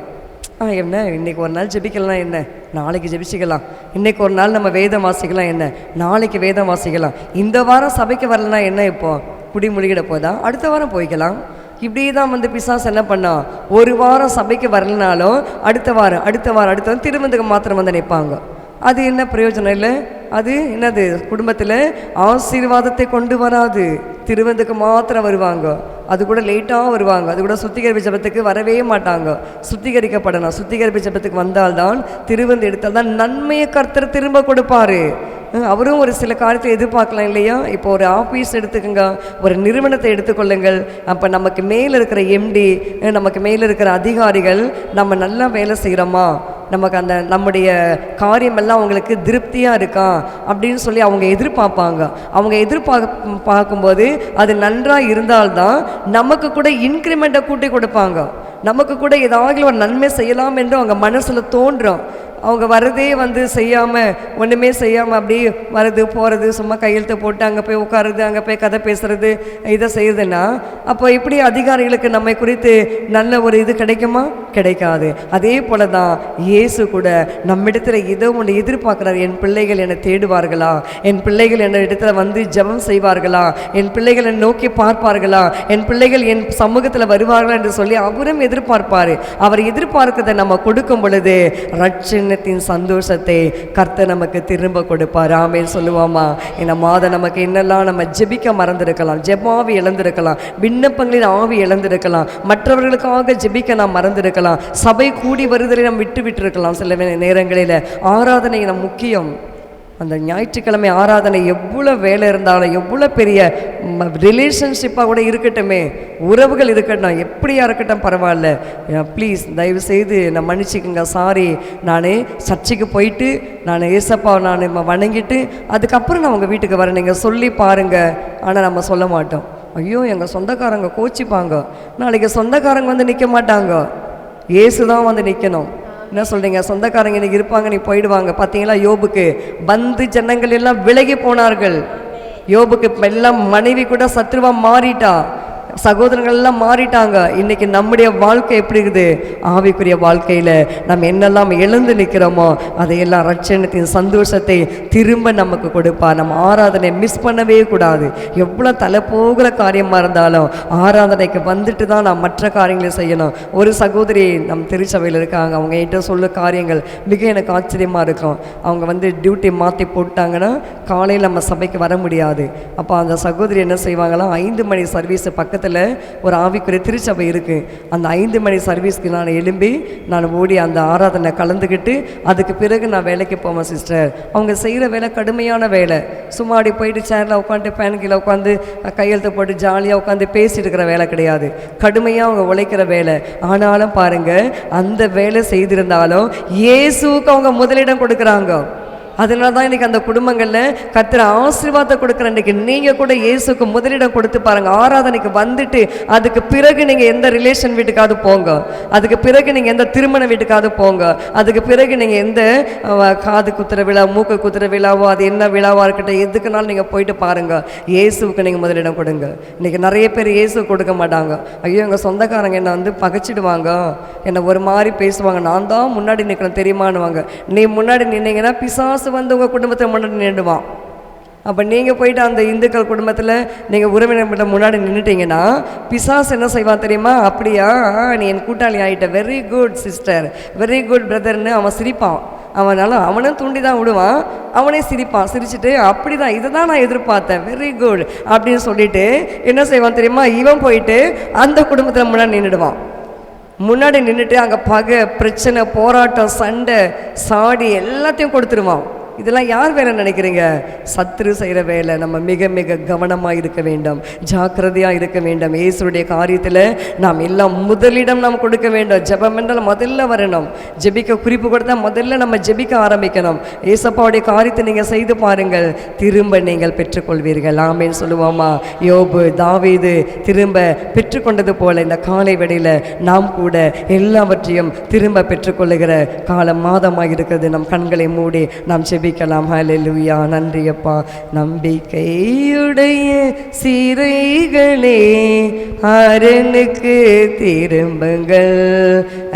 என்ன இன்றைக்கி ஒரு நாள் ஜெபிக்கலாம், என்ன நாளைக்கு ஜெபிச்சிக்கலாம், இன்றைக்கி ஒரு நாள் நம்ம வேதம் வாசிக்கலாம், என்ன நாளைக்கு வேதம் வாசிக்கலாம், இந்த வாரம் சபைக்கு வரலனா என்ன, இப்போ குடிமொழிகிட போதா, அடுத்த வாரம் போய்க்கலாம், இப்படி தான் வந்து பிசாசு என்ன பண்ணான், ஒரு வாரம் சபைக்கு வரலனாலும் அடுத்த வாரம் திருமணத்துக்கு மாத்திரம் வந்து நிற்பாங்க. அது என்ன பிரயோஜனம் இல்லை, அது என்னது, குடும்பத்தில் ஆசீர்வாதத்தை கொண்டு வராது. திருவந்துக்கு மாத்திரம் வருவாங்க, அது கூட லேட்டாக வருவாங்க, அது கூட சுத்திகரிப்பு ஜபத்துக்கு வரவே மாட்டாங்க. சுத்திகரிக்கப்படணும். சுத்திகரிப்பு ஜபத்துக்கு வந்தால்தான், திருவந்து எடுத்தால் தான் நன்மையை கர்த்தர் திரும்ப கொடுப்பாரு. அவரும் ஒரு சில காரியத்தை எதிர்பார்க்கலாம் இல்லையா? இப்போ ஒரு ஆஃபீஸ் எடுத்துக்கோங்க, ஒரு நிறுவனத்தை எடுத்துக்கொள்ளுங்கள். அப்போ நமக்கு மேலே இருக்கிற எம்டி, நமக்கு மேலே இருக்கிற அதிகாரிகள் நம்ம நல்லா வேலை செய்கிறோமா, நமக்கு அந்த நம்முடைய காரியமெல்லாம் அவங்களுக்கு திருப்தியாக இருக்கா அப்படின்னு சொல்லி அவங்க எதிர்பார்ப்பாங்க. அவங்க பார்க்கும்போது அது நன்றாக இருந்தால்தான் நமக்கு கூட இன்க்ரிமெண்ட்டை கூட்டி கொடுப்பாங்க. நமக்கு கூட ஏதாவது ஒரு நன்மை செய்யலாம் என்று அவங்க மனசில் தோன்றும். அவங்க வரதே வந்து செய்யாமல், ஒன்றுமே செய்யாமல் அப்படியே வரது போகிறது, சும்மா கையெழுத்து போட்டு அங்கே போய் உட்காருது, அங்கே போய் கதை பேசுறது, இதை செய்யுதுன்னா அப்போ இப்படி அதிகாரிகளுக்கு நம்மை குறித்து நல்ல ஒரு இது கிடைக்குமா? கிடைக்காது. அதே போல தான் இயேசு கூட நம்மிடத்தில் ஏதோ ஒன்று எதிர்பார்க்குறாரு. என் பிள்ளைகள் என்னை தேடுவார்களா, என் பிள்ளைகள் என்ன இடத்துல வந்து ஜெபம் செய்வார்களா, என் பிள்ளைகள் என்னை நோக்கி பார்ப்பார்களா, என் பிள்ளைகள் என் சமூகத்தில் வருவார்களா என்று சொல்லி அவரும் எதிர்பார்ப்பார். அவர் எதிர்பார்க்கிறதை நம்ம கொடுக்கும் பொழுது ரட்சணத்தின் சந்தோஷத்தை கர்த்தர் நமக்கு திரும்ப கொடுப்பார். ஆமென் சொல்லுவோமா? இந்த மாதம் நமக்கு என்னெல்லாம் நம்ம ஜெபிக்க மறந்திருக்கலாம், ஜெபாவி இழந்திருக்கலாம், விண்ணப்பங்களின் ஆவி இழந்திருக்கலாம், மற்றவர்களுக்காக ஜெபிக்க நாம் மறந்திருக்கலாம், சபை கூடி வருதலை நாம் விட்டு இருக்கலாம். சில நேரங்களில் ஆராதனை நம் முக்கியம். அந்த ஞாயிற்றுக்கிழமை ஆராதனை எவ்வளோ வேலை இருந்தாலும், எவ்வளோ பெரிய ரிலேஷன்ஷிப்பாக கூட இருக்கட்டுமே, உறவுகள் இருக்கட்டும், எப்படியா இருக்கட்டும் பரவாயில்ல, ப்ளீஸ் தயவு செய்து நான் மன்னிச்சிக்கங்க, சாரி, நான் சர்ச்சைக்கு போயிட்டு நான் ஏசப்பா நான் வணங்கிட்டு அதுக்கப்புறம் நான் உங்கள் வீட்டுக்கு வரேன் நீங்கள் சொல்லி பாருங்கள். ஆனால் நம்ம சொல்ல மாட்டோம். ஐயோ எங்கள் சொந்தக்காரங்க கோச்சிப்பாங்க, நாளைக்கு சொந்தக்காரங்க வந்து நிற்க மாட்டாங்க, இயேசு தான் வந்து நிற்கணும். என்ன சொல்கிறீங்க? சொந்தக்காரங்க இன்னைக்கு இருப்பாங்க, நீ போயிடுவாங்க. பார்த்தீங்களா, யோபுக்கு வந்து ஜனங்கள் எல்லாம் விலகி போனார்கள். யோபுக்கு எல்லாம் மனைவி கூட சத்ருவா மாறிட்டா, சகோதரங்கள் எல்லாம் மாறிட்டாங்க. இன்னைக்கு நம்முடைய வாழ்க்கை எப்படி இருக்குது? ஆவிக்குரிய வாழ்க்கையில் நம்ம என்னெல்லாம் இழந்து நிற்கிறோமோ அதையெல்லாம் ரட்சணத்தின் சந்தோஷத்தை திரும்ப நமக்கு கொடுப்பார். நம்ம ஆராதனை மிஸ் பண்ணவே கூடாது. எவ்வளோ தலை போகிற காரியமாக இருந்தாலும் ஆராதனைக்கு வந்துட்டு தான் நாம் மற்ற காரியங்களை செய்யணும். ஒரு சகோதரி நம் திருச்சபையில் இருக்காங்க, அவங்க என்கிட்ட சொல்ல காரியங்கள் மிக எனக்கு ஆச்சரியமாக இருக்கும். அவங்க வந்து டியூட்டி மாற்றி போட்டாங்கன்னா காலையில் நம்ம சபைக்கு வர முடியாது. அப்போ அந்த சகோதரி என்ன செய்வாங்களாம், 5 மணி சர்வீஸ் பக்கத்தில் ஒரு ஆவிக்குரிய திருச்சபை இருக்குது. அந்த 5 மணி சர்வீஸ்க்கு நான் எழும்பி நான் ஓடி அந்த ஆராதனை கலந்துக்கிட்டு அதுக்கு பிறகு நான் வேலைக்கு போவேன் சிஸ்டர். அவங்க செய்கிற வேலை கடுமையான வேலை. சும்மாடி போயிட்டு சேரில் உட்காந்து ஃபேன் கீழே உட்காந்து கையெழுத்து போட்டு ஜாலியாக உட்காந்து பேசிட்டு இருக்கிற வேலை கிடையாது, கடுமையாக அவங்க உழைக்கிற வேலை. ஆனாலும் பாருங்கள், அந்த வேலை செய்திருந்தாலும் இயேசுவுக்கு அவங்க முதலிடம் கொடுக்குறாங்க. அதனால தான் இன்றைக்கி அந்த குடும்பங்களில் கர்த்தர் ஆசீர்வாதத்தை கொடுக்குற. இன்றைக்கி நீங்கள் கூட இயேசுக்கு முதலிடம் கொடுத்து பாருங்கள். ஆராதனைக்கு வந்துட்டு அதுக்கு பிறகு நீங்கள் எந்த ரிலேஷன் வீட்டுக்காவது போங்க, அதுக்கு பிறகு நீங்கள் எந்த திருமண வீட்டுக்காவது போங்க, அதுக்கு பிறகு நீங்கள் எந்த காது குத்துற விழா, மூக்கு குத்துற விழாவோ, அது என்ன விழாவாக இருக்கட்டும், எதுக்குனாலும் நீங்கள் போயிட்டு பாருங்கள். இயேசுக்கு நீங்கள் முதலிடம் கொடுங்க. இன்றைக்கி நிறைய பேர் இயேசு கொடுக்க மாட்டாங்க. ஐயோ எங்கள் சொந்தக்காரங்க என்னை வந்து பகைச்சிடுவாங்க, என்னை ஒரு மாதிரி பேசுவாங்க, நான் தான் முன்னாடி நிற்கிறேன் தெரியுமானுவாங்க. நீ முன்னாடி நின்னீங்கன்னா பிசாசு வந்து உங்கள் குடும்பத்தை முன்னாடி நின்றுடுவான். அப்போ நீங்கள் போயிட்டு அந்த இந்துக்கள் குடும்பத்தில் நீங்கள் உறவினர் முன்னாடி நின்றுட்டீங்கன்னா பிசாசு என்ன செய்வான் தெரியுமா? அப்படியா, நீ என் கூட்டாளி ஆகிட்ட, very good sister, very good பிரதர்னு அவன் சிரிப்பான். அவனும் தூண்டி தான் விடுவான், அவனே சிரிப்பான். சிரிச்சுட்டு அப்படி தான், இதை தான் நான் எதிர்பார்த்தேன், வெரி குட் அப்படின்னு சொல்லிட்டு என்ன செய்வான் தெரியுமா? இவன் போயிட்டு அந்த குடும்பத்தில் முன்னாடி நின்றுடுவான். முன்னாடி நின்றுட்டு அங்கே பகை, பிரச்சனை, போராட்டம், சண்டை, சாடி எல்லாத்தையும் கொடுத்துருவான். இதெல்லாம் யார் வேலை நினைக்கிறீங்க? சத்துரு செய்கிற வேலை. நம்ம மிக மிக கவனமாக இருக்க வேண்டும், ஜாக்கிரதையாக இருக்க வேண்டும். இயேசுடைய காரியத்தில் நாம் எல்லாம் முதலிடம் நாம் கொடுக்க வேண்டும். ஜெபம் என்றால் முதல்ல வரணும். ஜெபிக்க குறிப்பு கொடுத்தா முதல்ல நம்ம ஜெபிக்க ஆரம்பிக்கணும். ஏசப்பாவுடைய காரியத்தை நீங்கள் செய்து பாருங்கள், திரும்ப நீங்கள் பெற்றுக்கொள்வீர்கள். ஆமென் சொல்லுவோமா? யோபு, தாவீது திரும்ப பெற்றுக்கொண்டது போல இந்த காலை வேளையில் நாம் கூட எல்லாவற்றையும் திரும்ப பெற்றுக்கொள்ளுகிற காலம் மாதமாக இருக்கிறது. நம் கண்களை மூடி நாம் ஜெபிக்கலாம். ஹல்லேலூயா. நன்றி அப்பா. நம்பிக்கையுடைய சிறைகளே அரணுக்கு திரும்புங்கள்,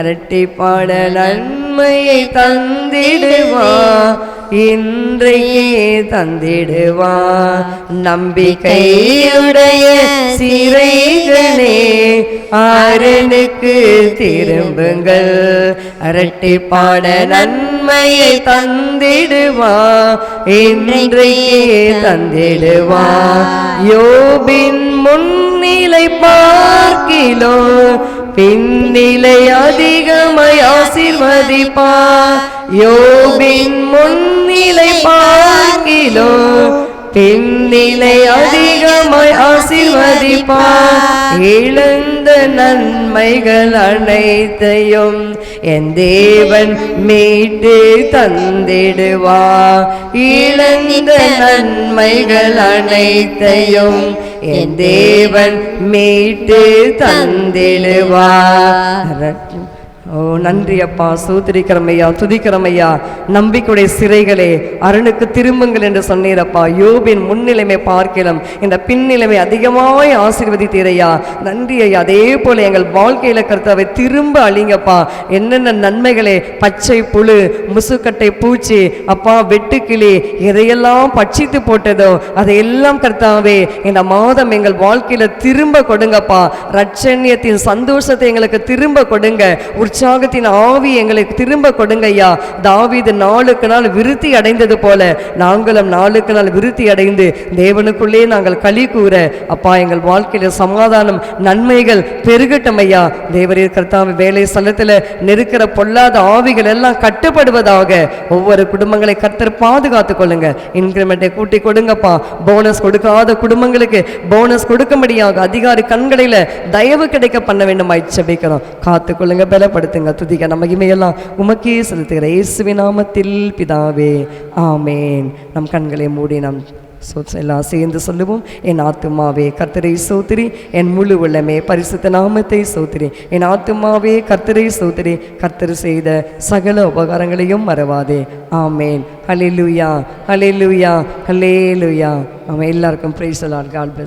இரட்டிப்பான நன்மையை தந்திடுவா, இன்றைக்கே தந்திடுவா. நம்பிக்கையுடைய சிறைகளே அரணுக்கு திரும்புங்கள். இரட்டிப்பான நன்மையை தந்திடுவா, இன்றைக்கே தந்திடுவா. யோபின் முன்னிலை பார்க்கிலோ பின்னிலை அதிகமாய் ஆசீர்வதிப்பா. யோபின் முன்னிலை பார்க்கிலோ பின்னிலை அதிகமாய் ஆசீர்வதிப்பா. இழந்த நன்மைகள் அனைத்தையும் என் தேவன் மீட்டு தந்திடுவா. இழந்த நன்மைகள் அனைத்தையும் என் தேவன் மீட்டு தந்திடுவா. ஓ நன்றி அப்பா, ஸ்தோத்திரிக்கிறோம் ஐயா, துதிக்கிறோம் ஐயா. நம்பிக்கையுடைய சிறைகளே அரணுக்கு திரும்புங்கள் என்று சொன்னீரப்பா. யோபின் முன்னிலைமை பார்க்கலாம், இந்த பின்னிலைமை அதிகமாய் ஆசீர்வதித்தீரையா. நன்றி ஐயா. அதே போல எங்கள் வாழ்க்கையில கர்த்தாவை திரும்ப அழிங்கப்பா. என்னென்ன நன்மைகளே, பச்சை புழு, முசுக்கட்டை பூச்சி, அப்பா வெட்டுக்கிளி, எதையெல்லாம் பட்சித்து போட்டதோ அதையெல்லாம் கர்த்தாவே இந்த மாதம் எங்கள் வாழ்க்கையில திரும்ப கொடுங்கப்பா. ரட்சண்யத்தின் சந்தோஷத்தை எங்களுக்கு திரும்ப கொடுங்க. உற்சாகத்தின் ஆவி எங்களுக்கு திரும்ப கொடுங்க ஐயா. தாவீது நாளுக்கு நாள் விருத்தி அடைந்தது போல நாங்களும் நாளுக்கு நாள் விருத்தி அடைந்து தேவனுக்குள்ளே நாங்கள் களி கூற அப்பா எங்கள் வாழ்க்கையில சமாதானம் நன்மைகள் பெருகட்டும் ஐயா. தேவரீர் கர்த்தாவே வேலை ஸ்தலத்தில் நெருக்கிற பொல்லாத ஆவிகள் எல்லாம் கட்டுப்படுவதாக. ஒவ்வொரு குடும்பங்களை கர்த்தர் பாதுகாத்து கொள்ளுங்க. இன்கிரிமெண்ட்டை கூட்டி கொடுங்கப்பா. போனஸ் கொடுக்காத குடும்பங்களுக்கு போனஸ் கொடுக்கும்படியாக அதிகாரி கண்களில தயவு கிடைக்க பண்ண வேண்டுமாய் ஜெபிக்கிறோம். காத்துக்கொள்ளுங்க, பலப்படுத்துங்க. துதிக்க நம்ம மகிமையெல்லாம் உமக்கே செலுத்துகிற இயேசுவின் நாமத்தில் பிதாவே, ஆமேன். நம் கண்களை மூடி நாம் எல்லாம் சேர்ந்து சொல்லுவோம். என் ஆத்துமாவே கர்த்தரை ஸ்தோத்திரி, என் முழு உள்ளமே பரிசுத்த நாமத்தை ஸ்தோத்திரி. என் ஆத்துமாவே கர்த்தரை ஸ்தோத்திரி, கர்த்தர் செய்த சகல உபகாரங்களையும் மறவாதே. ஆமேன். ஹல்லேலூயா, ஹல்லேலூயா, ஹல்லேலூயா. ஆமாம். எல்லாருக்கும் praise the Lord. God plus.